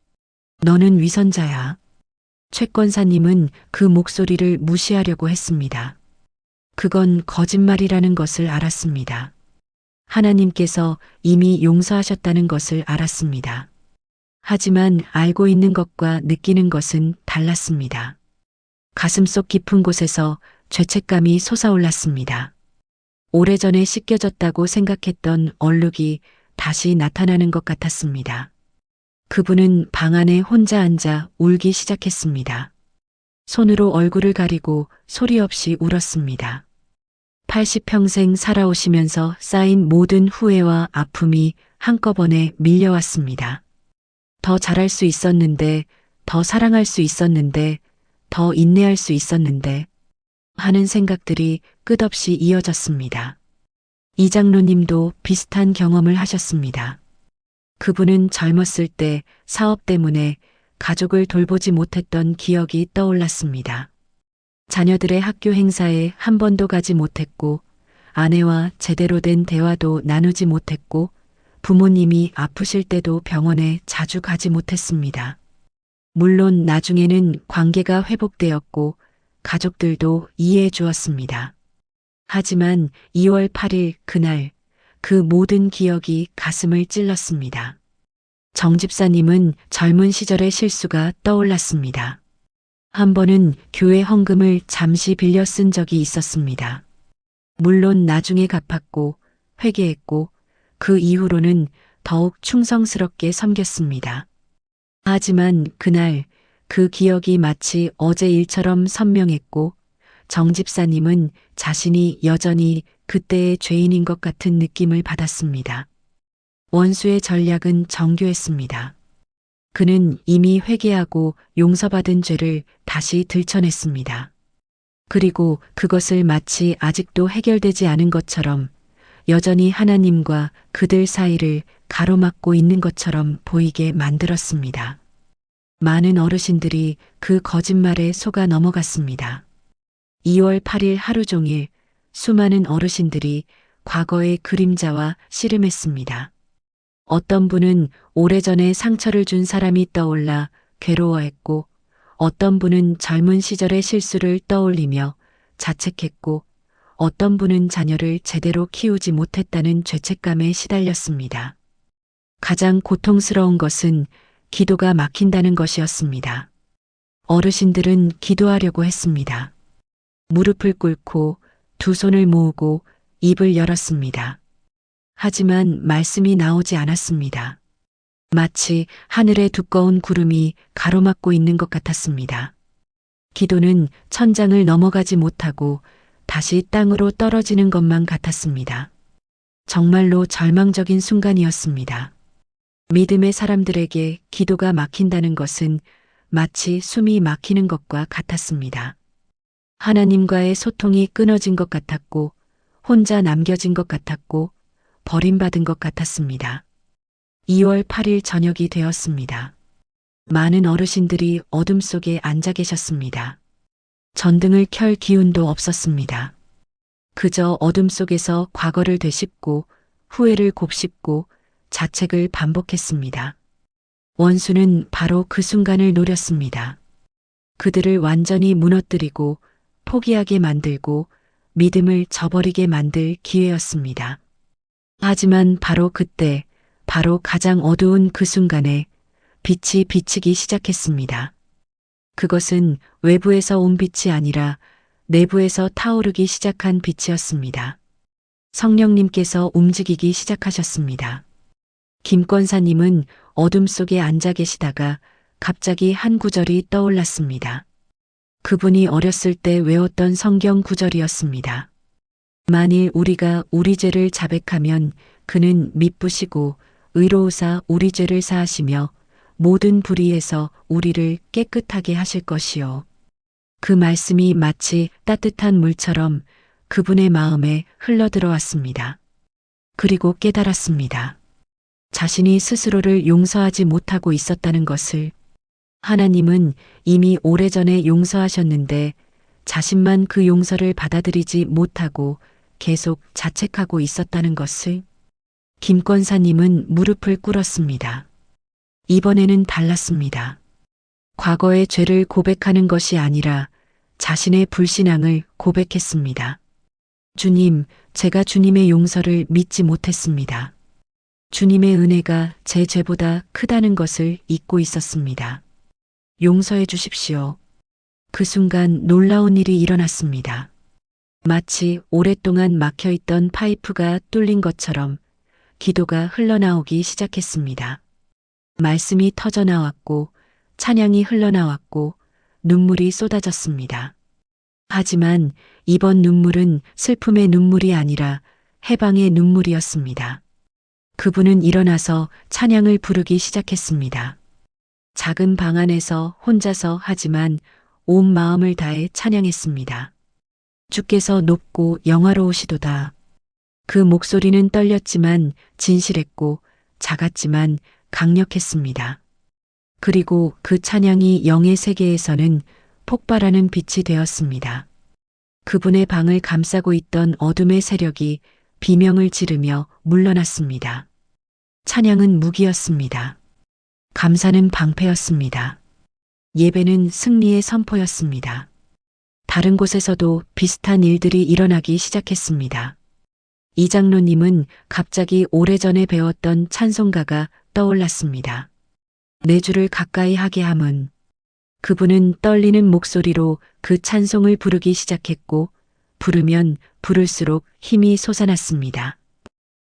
너는 위선자야. 최 권사님은 그 목소리를 무시하려고 했습니다. 그건 거짓말이라는 것을 알았습니다. 하나님께서 이미 용서하셨다는 것을 알았습니다. 하지만 알고 있는 것과 느끼는 것은 달랐습니다. 가슴속 깊은 곳에서 죄책감이 솟아올랐습니다. 오래전에 씻겨졌다고 생각했던 얼룩이 다시 나타나는 것 같았습니다. 그분은 방 안에 혼자 앉아 울기 시작했습니다. 손으로 얼굴을 가리고 소리 없이 울었습니다. 80평생 살아오시면서 쌓인 모든 후회와 아픔이 한꺼번에 밀려왔습니다. 더 잘할 수 있었는데, 더 사랑할 수 있었는데, 더 인내할 수 있었는데 하는 생각들이 끝없이 이어졌습니다. 이 장로님도 비슷한 경험을 하셨습니다. 그분은 젊었을 때 사업 때문에 가족을 돌보지 못했던 기억이 떠올랐습니다. 자녀들의 학교 행사에 한 번도 가지 못했고, 아내와 제대로 된 대화도 나누지 못했고, 부모님이 아프실 때도 병원에 자주 가지 못했습니다. 물론 나중에는 관계가 회복되었고, 가족들도 이해해 주었습니다. 하지만 2월 8일 그날, 그 모든 기억이 가슴을 찔렀습니다. 정 집사님은 젊은 시절의 실수가 떠올랐습니다. 한 번은 교회 헌금을 잠시 빌려 쓴 적이 있었습니다. 물론 나중에 갚았고 회개했고 그 이후로는 더욱 충성스럽게 섬겼습니다. 하지만 그날 그 기억이 마치 어제 일처럼 선명했고 정 집사님은 자신이 여전히 그때의 죄인인 것 같은 느낌을 받았습니다. 원수의 전략은 정교했습니다. 그는 이미 회개하고 용서받은 죄를 다시 들춰냈습니다. 그리고 그것을 마치 아직도 해결되지 않은 것처럼 여전히 하나님과 그들 사이를 가로막고 있는 것처럼 보이게 만들었습니다. 많은 어르신들이 그 거짓말에 속아 넘어갔습니다. 2월 8일 하루 종일 수많은 어르신들이 과거의 그림자와 씨름했습니다. 어떤 분은 오래전에 상처를 준 사람이 떠올라 괴로워했고, 어떤 분은 젊은 시절의 실수를 떠올리며 자책했고, 어떤 분은 자녀를 제대로 키우지 못했다는 죄책감에 시달렸습니다. 가장 고통스러운 것은 기도가 막힌다는 것이었습니다. 어르신들은 기도하려고 했습니다. 무릎을 꿇고 두 손을 모으고 입을 열었습니다. 하지만 말씀이 나오지 않았습니다. 마치 하늘의 두꺼운 구름이 가로막고 있는 것 같았습니다. 기도는 천장을 넘어가지 못하고 다시 땅으로 떨어지는 것만 같았습니다. 정말로 절망적인 순간이었습니다. 믿음의 사람들에게 기도가 막힌다는 것은 마치 숨이 막히는 것과 같았습니다. 하나님과의 소통이 끊어진 것 같았고, 혼자 남겨진 것 같았고, 버림받은 것 같았습니다. 2월 8일 저녁이 되었습니다. 많은 어르신들이 어둠 속에 앉아 계셨습니다. 전등을 켤 기운도 없었습니다. 그저 어둠 속에서 과거를 되씹고 후회를 곱씹고 자책을 반복했습니다. 원수는 바로 그 순간을 노렸습니다. 그들을 완전히 무너뜨리고 포기하게 만들고 믿음을 저버리게 만들 기회였습니다. 하지만 바로 그때, 바로 가장 어두운 그 순간에 빛이 비치기 시작했습니다. 그것은 외부에서 온 빛이 아니라 내부에서 타오르기 시작한 빛이었습니다. 성령님께서 움직이기 시작하셨습니다. 김 권사님은 어둠 속에 앉아 계시다가 갑자기 한 구절이 떠올랐습니다. 그분이 어렸을 때 외웠던 성경 구절이었습니다. 만일 우리가 우리 죄를 자백하면 그는 미쁘시고 의로우사 우리 죄를 사하시며 모든 불의에서 우리를 깨끗하게 하실 것이요. 그 말씀이 마치 따뜻한 물처럼 그분의 마음에 흘러들어왔습니다. 그리고 깨달았습니다. 자신이 스스로를 용서하지 못하고 있었다는 것을. 하나님은 이미 오래전에 용서하셨는데 자신만 그 용서를 받아들이지 못하고 계속 자책하고 있었다는 것을. 김 권사님은 무릎을 꿇었습니다. 이번에는 달랐습니다. 과거의 죄를 고백하는 것이 아니라 자신의 불신앙을 고백했습니다. 주님, 제가 주님의 용서를 믿지 못했습니다. 주님의 은혜가 제 죄보다 크다는 것을 잊고 있었습니다. 용서해 주십시오. 그 순간 놀라운 일이 일어났습니다. 마치 오랫동안 막혀있던 파이프가 뚫린 것처럼 기도가 흘러나오기 시작했습니다. 말씀이 터져나왔고 찬양이 흘러나왔고 눈물이 쏟아졌습니다. 하지만 이번 눈물은 슬픔의 눈물이 아니라 해방의 눈물이었습니다. 그분은 일어나서 찬양을 부르기 시작했습니다. 작은 방 안에서 혼자서 하지만 온 마음을 다해 찬양했습니다. 주께서 높고 영화로우시도다. 그 목소리는 떨렸지만 진실했고 작았지만 강력했습니다. 그리고 그 찬양이 영의 세계에서는 폭발하는 빛이 되었습니다. 그분의 방을 감싸고 있던 어둠의 세력이 비명을 지르며 물러났습니다. 찬양은 무기였습니다. 감사는 방패였습니다. 예배는 승리의 선포였습니다. 다른 곳에서도 비슷한 일들이 일어나기 시작했습니다. 이 장로님은 갑자기 오래전에 배웠던 찬송가가 떠올랐습니다. 내 주를 가까이 하게 함은. 그분은 떨리는 목소리로 그 찬송을 부르기 시작했고 부르면 부를수록 힘이 솟아났습니다.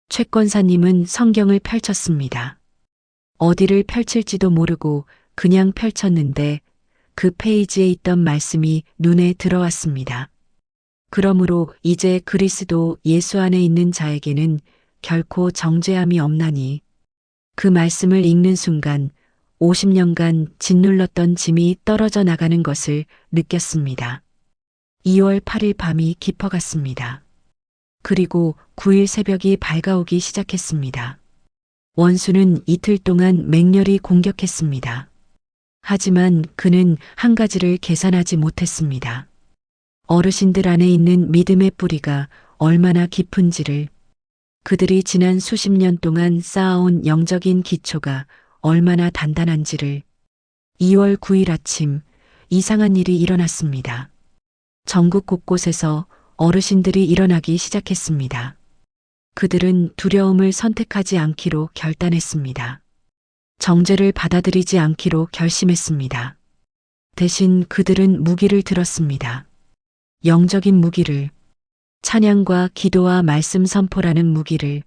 최 권사님은 성경을 펼쳤습니다. 어디를 펼칠지도 모르고 그냥 펼쳤는데 그 페이지에 있던 말씀이 눈에 들어왔습니다. 그러므로 이제 그리스도 예수 안에 있는 자에게는 결코 정죄함이 없나니. 그 말씀을 읽는 순간 50년간 짓눌렀던 짐이 떨어져 나가는 것을 느꼈습니다. 2월 8일 밤이 깊어갔습니다. 그리고 9일 새벽이 밝아오기 시작했습니다. 원수는 이틀 동안 맹렬히 공격했습니다. 하지만 그는 한 가지를 계산하지 못했습니다. 어르신들 안에 있는 믿음의 뿌리가 얼마나 깊은지를, 그들이 지난 수십 년 동안 쌓아온 영적인 기초가 얼마나 단단한지를. 2월 9일 아침 이상한 일이 일어났습니다. 전국 곳곳에서 어르신들이 일어나기 시작했습니다. 그들은 두려움을 선택하지 않기로 결단했습니다. 정죄를 받아들이지 않기로 결심했습니다. 대신 그들은 무기를 들었습니다. 영적인 무기를, 찬양과 기도와 말씀 선포라는 무기를.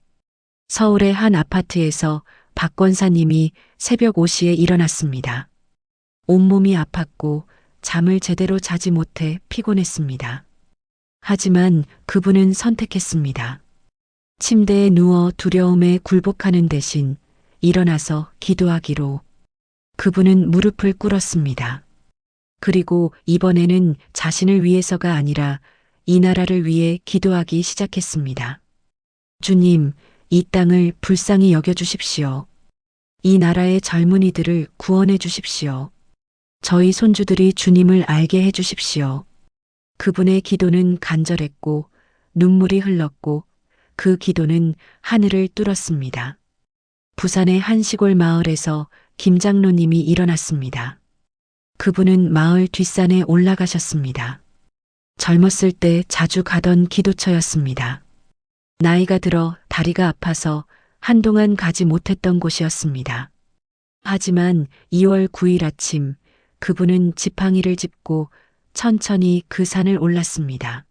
서울의 한 아파트에서 박 권사님이 새벽 5시에 일어났습니다. 온몸이 아팠고 잠을 제대로 자지 못해 피곤했습니다. 하지만 그분은 선택했습니다. 침대에 누워 두려움에 굴복하는 대신 일어나서 기도하기로. 그분은 무릎을 꿇었습니다. 그리고 이번에는 자신을 위해서가 아니라 이 나라를 위해 기도하기 시작했습니다. 주님, 이 땅을 불쌍히 여겨주십시오. 이 나라의 젊은이들을 구원해 주십시오. 저희 손주들이 주님을 알게 해 주십시오. 그분의 기도는 간절했고 눈물이 흘렀고 그 기도는 하늘을 뚫었습니다. 부산의 한 시골 마을에서 김 장로님이 일어났습니다. 그분은 마을 뒷산에 올라가셨습니다. 젊었을 때 자주 가던 기도처였습니다. 나이가 들어 다리가 아파서 한동안 가지 못했던 곳이었습니다. 하지만 2월 9일 아침 그분은 지팡이를 짚고 천천히 그 산을 올랐습니다.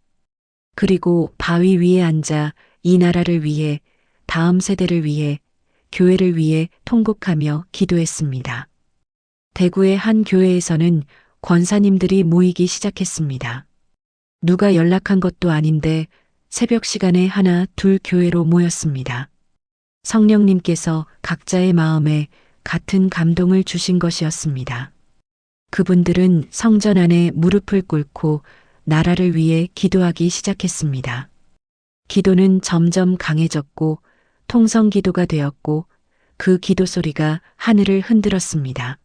그리고 바위 위에 앉아 이 나라를 위해, 다음 세대를 위해, 교회를 위해 통곡하며 기도했습니다. 대구의 한 교회에서는 권사님들이 모이기 시작했습니다. 누가 연락한 것도 아닌데 새벽 시간에 하나 둘 교회로 모였습니다. 성령님께서 각자의 마음에 같은 감동을 주신 것이었습니다. 그분들은 성전 안에 무릎을 꿇고 나라를 위해 기도하기 시작했습니다. 기도는 점점 강해졌고 통성기도가 되었고 그 기도 소리가 하늘을 흔들었습니다.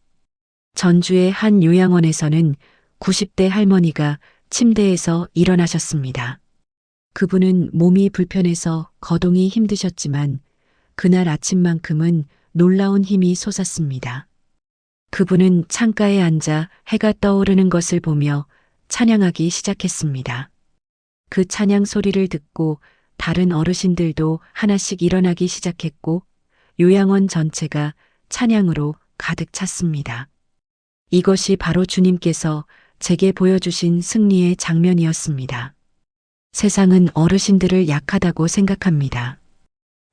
전주의 한 요양원에서는 90대 할머니가 침대에서 일어나셨습니다. 그분은 몸이 불편해서 거동이 힘드셨지만 그날 아침만큼은 놀라운 힘이 솟았습니다. 그분은 창가에 앉아 해가 떠오르는 것을 보며 찬양하기 시작했습니다. 그 찬양 소리를 듣고 다른 어르신들도 하나씩 일어나기 시작했고 요양원 전체가 찬양으로 가득 찼습니다. 이것이 바로 주님께서 제게 보여주신 승리의 장면이었습니다. 세상은 어르신들을 약하다고 생각합니다.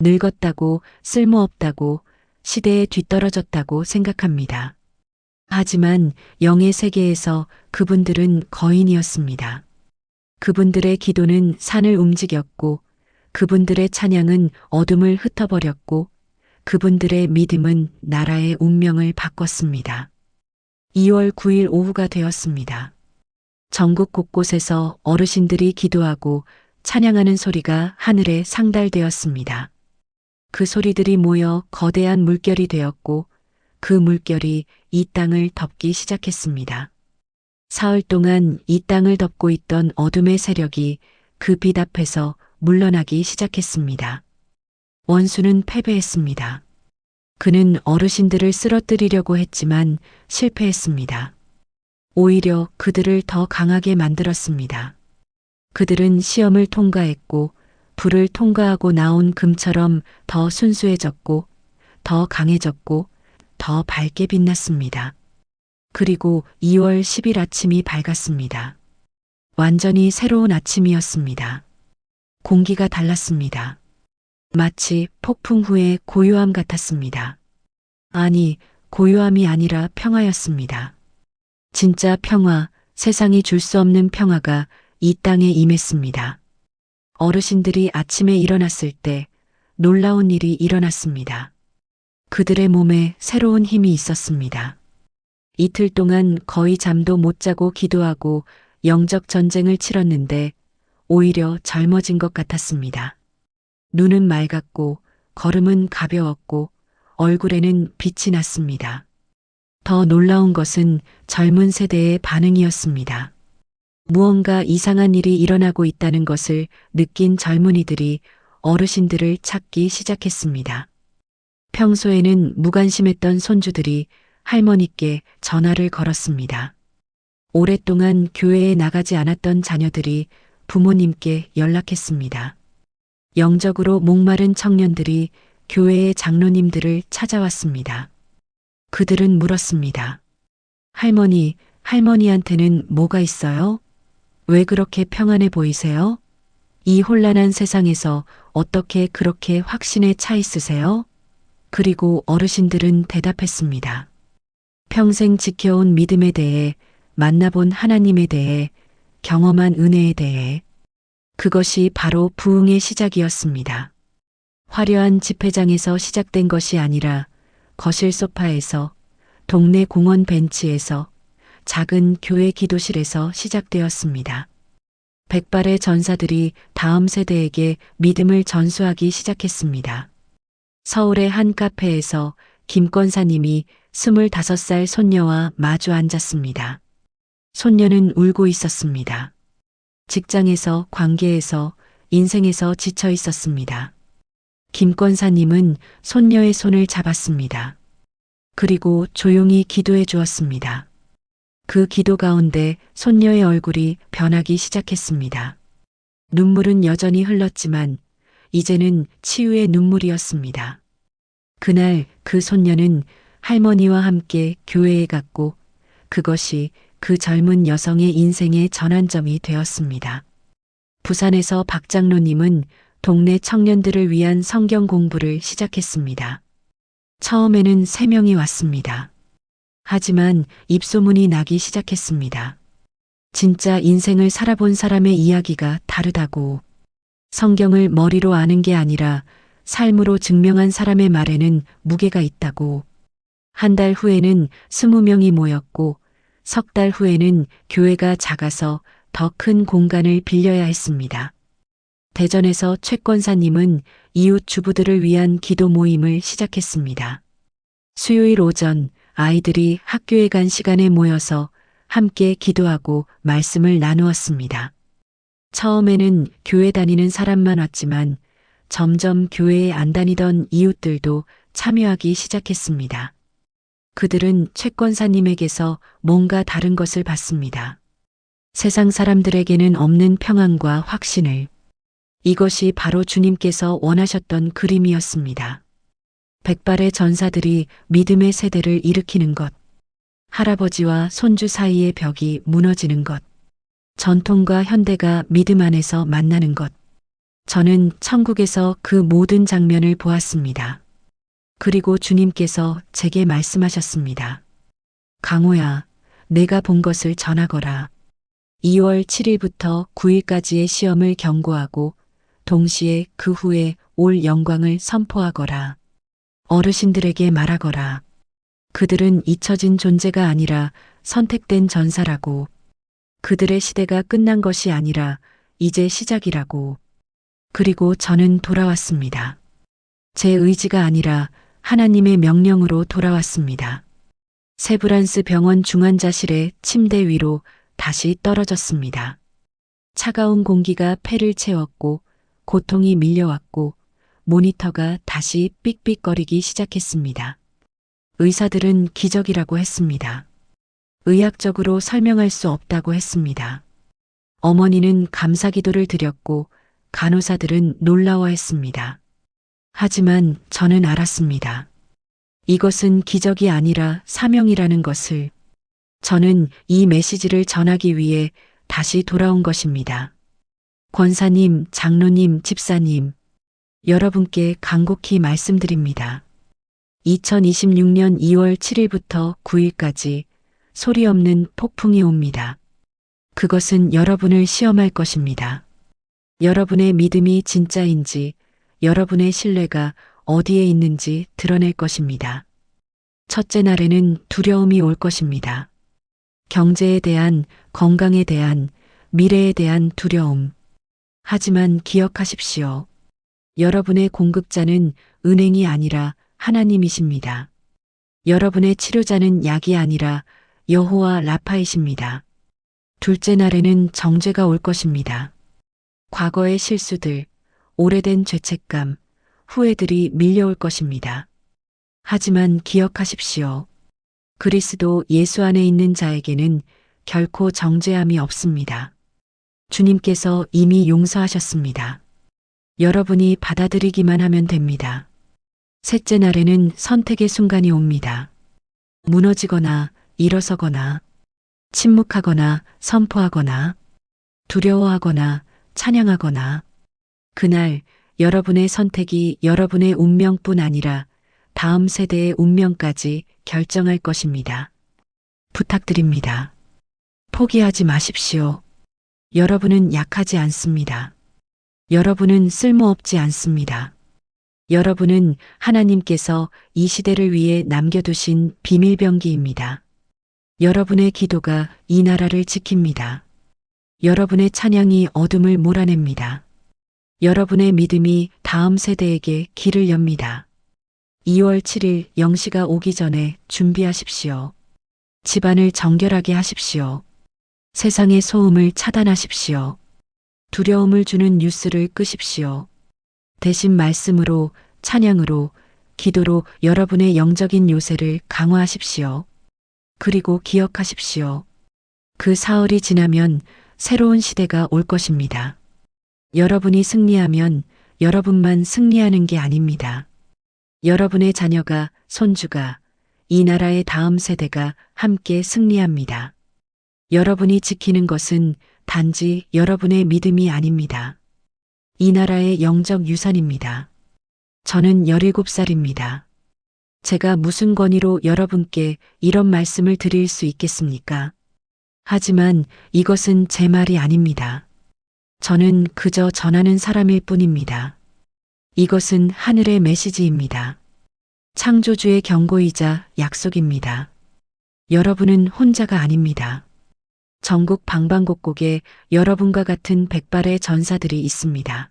늙었다고, 쓸모없다고, 시대에 뒤떨어졌다고 생각합니다. 하지만 영의 세계에서 그분들은 거인이었습니다. 그분들의 기도는 산을 움직였고, 그분들의 찬양은 어둠을 흩어버렸고, 그분들의 믿음은 나라의 운명을 바꿨습니다. 2월 9일 오후가 되었습니다. 전국 곳곳에서 어르신들이 기도하고 찬양하는 소리가 하늘에 상달되었습니다. 그 소리들이 모여 거대한 물결이 되었고 그 물결이 이 땅을 덮기 시작했습니다. 사흘 동안 이 땅을 덮고 있던 어둠의 세력이 그 빛 앞에서 물러나기 시작했습니다. 원수는 패배했습니다. 그는 어르신들을 쓰러뜨리려고 했지만 실패했습니다. 오히려 그들을 더 강하게 만들었습니다. 그들은 시험을 통과했고 불을 통과하고 나온 금처럼 더 순수해졌고 더 강해졌고 더 밝게 빛났습니다. 그리고 2월 10일 아침이 밝았습니다. 완전히 새로운 아침이었습니다. 공기가 달랐습니다. 마치 폭풍 후의 고요함 같았습니다. 아니, 고요함이 아니라 평화였습니다. 진짜 평화, 세상이 줄 수 없는 평화가 이 땅에 임했습니다. 어르신들이 아침에 일어났을 때 놀라운 일이 일어났습니다. 그들의 몸에 새로운 힘이 있었습니다. 이틀 동안 거의 잠도 못 자고 기도하고 영적 전쟁을 치렀는데 오히려 젊어진 것 같았습니다. 눈은 맑았고 걸음은 가벼웠고 얼굴에는 빛이 났습니다. 더 놀라운 것은 젊은 세대의 반응이었습니다. 무언가 이상한 일이 일어나고 있다는 것을 느낀 젊은이들이 어르신들을 찾기 시작했습니다. 평소에는 무관심했던 손주들이 할머니께 전화를 걸었습니다. 오랫동안 교회에 나가지 않았던 자녀들이 부모님께 연락했습니다. 영적으로 목마른 청년들이 교회의 장로님들을 찾아왔습니다. 그들은 물었습니다. 할머니한테는 뭐가 있어요? 왜 그렇게 평안해 보이세요? 이 혼란한 세상에서 어떻게 그렇게 확신에 차 있으세요? 그리고 어르신들은 대답했습니다. 평생 지켜온 믿음에 대해, 만나본 하나님에 대해, 경험한 은혜에 대해. 그것이 바로 부흥의 시작이었습니다. 화려한 집회장에서 시작된 것이 아니라 거실 소파에서, 동네 공원 벤치에서, 작은 교회 기도실에서 시작되었습니다. 백발의 전사들이 다음 세대에게 믿음을 전수하기 시작했습니다. 서울의 한 카페에서 김 권사님이 25살 손녀와 마주 앉았습니다. 손녀는 울고 있었습니다. 직장에서, 관계에서, 인생에서 지쳐 있었습니다. 김 권사님은 손녀의 손을 잡았습니다. 그리고 조용히 기도해 주었습니다. 그 기도 가운데 손녀의 얼굴이 변하기 시작했습니다. 눈물은 여전히 흘렀지만 이제는 치유의 눈물이었습니다. 그날 그 손녀는 할머니와 함께 교회에 갔고 그것이 그 젊은 여성의 인생의 전환점이 되었습니다. 부산에서 박 장로님은 동네 청년들을 위한 성경 공부를 시작했습니다. 처음에는 3명이 왔습니다. 하지만 입소문이 나기 시작했습니다. 진짜 인생을 살아본 사람의 이야기가 다르다고. 성경을 머리로 아는 게 아니라 삶으로 증명한 사람의 말에는 무게가 있다고. 한 달 후에는 20명이 모였고 석 달 후에는 교회가 작아서 더 큰 공간을 빌려야 했습니다. 대전에서 최 권사님은 이웃 주부들을 위한 기도 모임을 시작했습니다. 수요일 오전 아이들이 학교에 간 시간에 모여서 함께 기도하고 말씀을 나누었습니다. 처음에는 교회 다니는 사람만 왔지만 점점 교회에 안 다니던 이웃들도 참여하기 시작했습니다. 그들은 채권사님에게서 뭔가 다른 것을 받습니다. 세상 사람들에게는 없는 평안과 확신을. 이것이 바로 주님께서 원하셨던 그림이었습니다. 백발의 전사들이 믿음의 세대를 일으키는 것. 할아버지와 손주 사이의 벽이 무너지는 것. 전통과 현대가 믿음 안에서 만나는 것. 저는 천국에서 그 모든 장면을 보았습니다. 그리고 주님께서 제게 말씀하셨습니다. 강호야, 내가 본 것을 전하거라. 2월 7일부터 9일까지의 시험을 경고하고 동시에 그 후에 올 영광을 선포하거라. 어르신들에게 말하거라. 그들은 잊혀진 존재가 아니라 선택된 전사라고. 그들의 시대가 끝난 것이 아니라 이제 시작이라고. 그리고 저는 돌아왔습니다. 제 의지가 아니라 하나님의 명령으로 돌아왔습니다. 세브란스 병원 중환자실의 침대 위로 다시 떨어졌습니다. 차가운 공기가 폐를 채웠고 고통이 밀려왔고 모니터가 다시 삑삑거리기 시작했습니다. 의사들은 기적이라고 했습니다. 의학적으로 설명할 수 없다고 했습니다. 어머니는 감사기도를 드렸고 간호사들은 놀라워했습니다. 하지만 저는 알았습니다. 이것은 기적이 아니라 사명이라는 것을. 저는 이 메시지를 전하기 위해 다시 돌아온 것입니다. 권사님, 장로님, 집사님, 여러분께 간곡히 말씀드립니다. 2026년 2월 7일부터 9일까지 소리 없는 폭풍이 옵니다. 그것은 여러분을 시험할 것입니다. 여러분의 믿음이 진짜인지, 여러분의 신뢰가 어디에 있는지 드러낼 것입니다. 첫째 날에는 두려움이 올 것입니다. 경제에 대한, 건강에 대한, 미래에 대한 두려움. 하지만 기억하십시오. 여러분의 공급자는 은행이 아니라 하나님이십니다. 여러분의 치료자는 약이 아니라 여호와 라파이십니다. 둘째 날에는 정죄가 올 것입니다. 과거의 실수들, 오래된 죄책감, 후회들이 밀려올 것입니다. 하지만 기억하십시오. 그리스도 예수 안에 있는 자에게는 결코 정죄함이 없습니다. 주님께서 이미 용서하셨습니다. 여러분이 받아들이기만 하면 됩니다. 셋째 날에는 선택의 순간이 옵니다. 무너지거나 일어서거나 침묵하거나 선포하거나 두려워하거나 찬양하거나 그날 여러분의 선택이 여러분의 운명뿐 아니라 다음 세대의 운명까지 결정할 것입니다. 부탁드립니다. 포기하지 마십시오. 여러분은 약하지 않습니다. 여러분은 쓸모없지 않습니다. 여러분은 하나님께서 이 시대를 위해 남겨두신 비밀병기입니다. 여러분의 기도가 이 나라를 지킵니다. 여러분의 찬양이 어둠을 몰아냅니다. 여러분의 믿음이 다음 세대에게 길을 엽니다. 2월 7일 0시가 오기 전에 준비하십시오. 집안을 정결하게 하십시오. 세상의 소음을 차단하십시오. 두려움을 주는 뉴스를 끄십시오. 대신 말씀으로, 찬양으로, 기도로 여러분의 영적인 요새를 강화하십시오. 그리고 기억하십시오. 그 사흘이 지나면 새로운 시대가 올 것입니다. 여러분이 승리하면 여러분만 승리하는 게 아닙니다. 여러분의 자녀가, 손주가, 이 나라의 다음 세대가 함께 승리합니다. 여러분이 지키는 것은 단지 여러분의 믿음이 아닙니다. 이 나라의 영적 유산입니다. 저는 17살입니다. 제가 무슨 권위로 여러분께 이런 말씀을 드릴 수 있겠습니까? 하지만 이것은 제 말이 아닙니다. 저는 그저 전하는 사람일 뿐입니다. 이것은 하늘의 메시지입니다. 창조주의 경고이자 약속입니다. 여러분은 혼자가 아닙니다. 전국 방방곡곡에 여러분과 같은 백발의 전사들이 있습니다.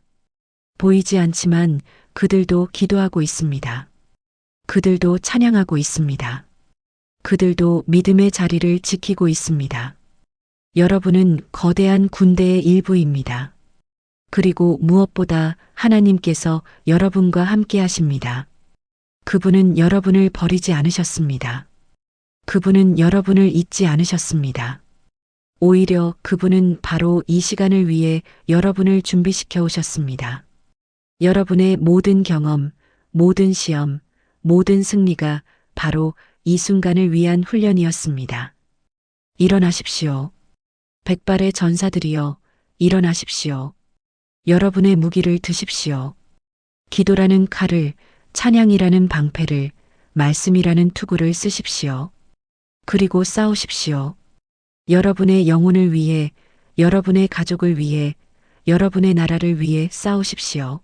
보이지 않지만 그들도 기도하고 있습니다. 그들도 찬양하고 있습니다. 그들도 믿음의 자리를 지키고 있습니다. 여러분은 거대한 군대의 일부입니다. 그리고 무엇보다 하나님께서 여러분과 함께 하십니다. 그분은 여러분을 버리지 않으셨습니다. 그분은 여러분을 잊지 않으셨습니다. 오히려 그분은 바로 이 시간을 위해 여러분을 준비시켜 오셨습니다. 여러분의 모든 경험, 모든 시험, 모든 승리가 바로 이 순간을 위한 훈련이었습니다. 일어나십시오. 백발의 전사들이여, 일어나십시오. 여러분의 무기를 드십시오. 기도라는 칼을, 찬양이라는 방패를, 말씀이라는 투구를 쓰십시오. 그리고 싸우십시오. 여러분의 영혼을 위해, 여러분의 가족을 위해, 여러분의 나라를 위해 싸우십시오.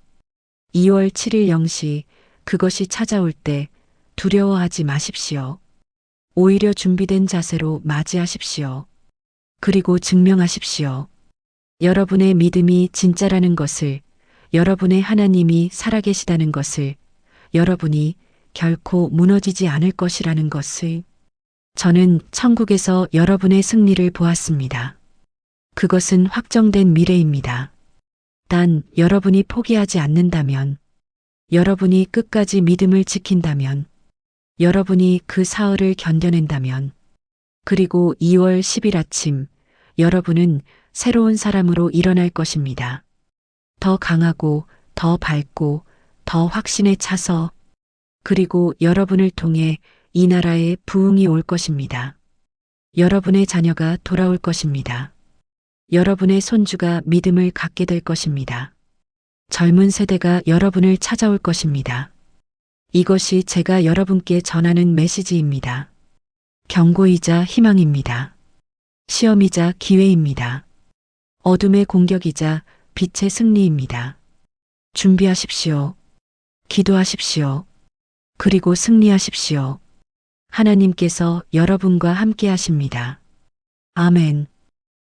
2월 7일 0시 그것이 찾아올 때 두려워하지 마십시오. 오히려 준비된 자세로 맞이하십시오. 그리고 증명하십시오. 여러분의 믿음이 진짜라는 것을, 여러분의 하나님이 살아계시다는 것을, 여러분이 결코 무너지지 않을 것이라는 것을. 저는 천국에서 여러분의 승리를 보았습니다. 그것은 확정된 미래입니다. 단 여러분이 포기하지 않는다면, 여러분이 끝까지 믿음을 지킨다면, 여러분이 그 사흘을 견뎌낸다면, 그리고 2월 10일 아침 여러분은 새로운 사람으로 일어날 것입니다. 더 강하고 더 밝고 더 확신에 차서, 그리고 여러분을 통해 이 나라에 부흥이 올 것입니다. 여러분의 자녀가 돌아올 것입니다. 여러분의 손주가 믿음을 갖게 될 것입니다. 젊은 세대가 여러분을 찾아올 것입니다. 이것이 제가 여러분께 전하는 메시지입니다. 경고이자 희망입니다. 시험이자 기회입니다. 어둠의 공격이자 빛의 승리입니다. 준비하십시오. 기도하십시오. 그리고 승리하십시오. 하나님께서 여러분과 함께 하십니다. 아멘.